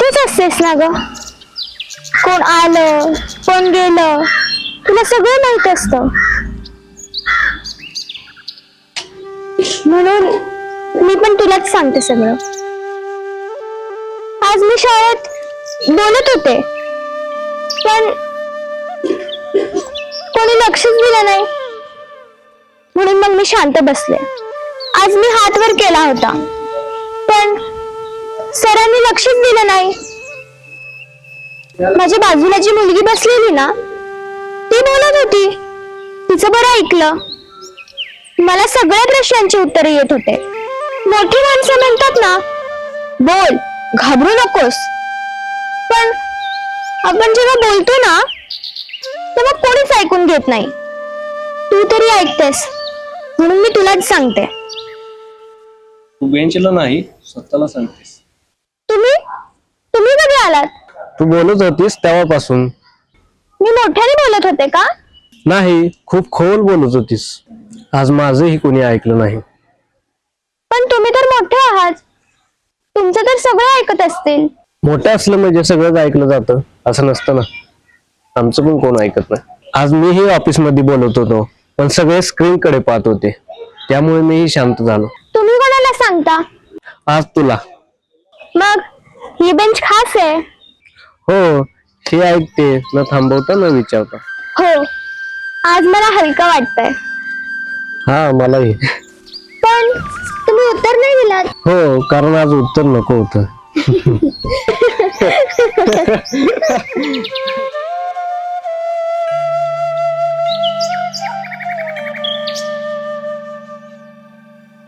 तूच असतेस ना ग. कोण आलं कोण गेलं तुला सगळं माहित असतं. म्हणून मी पण तुलाच सांगते सगळं. आज मी शाळेत बोलत होते पण कोणी लक्षच दिलं नाही, म्हणून मग मी शांत बसले. आज मी हात वर केला होता पण सरांनी लक्षच दिलं नाही. माझ्या बाजूला जी मुलगी बसलेली ना ती बोलत होती, तिचं बरं ऐकलं. मला सगळ्या प्रश्नांची उत्तरे येत होते. मोठी माणसं म्हणतात ना, बोल घाबरू नकोस, पण आपण जेव्हा बोलतो ना तेव्हा कोणीच ऐकून घेत नाही. तू तरी ऐकतेस म्हणून मी तुलाच सांगते. तू बेंचला नाही स्वतःला सांगतेस. तुम्ही तुम्ही कधी आलात? तू बोलत होतीस तेव्हापासून. मी मोठ्याने बोलत होते का? नाही, खूप खोल बोलत होतीस. आज माझंही कोणी ऐकलं नाही. पण तुम्ही तर मोठे आहात, तुमचं तर सगळं ऐकत असतील. मोठं असलं म्हणजे सगळंच ऐकलं जातं असं नसतं ना. आमचं पण कोण ऐकत नाही. आज मीही ऑफिस मध्ये बोलत होतो पण सगळे स्क्रीन कडे पाहत होते, त्यामुळे मीही शांत झालो. तुम्ही कोणाला सांगता? आज तुला. मग ही बेंच खास आहे. हो, हे ऐकते न थांबवता न विचारता. हो, आज मला हलकं वाटतंय. हा, मलाही. पण तुम्ही उत्तर नाही दिलात. हो, कारण आज उत्तर नको होतं.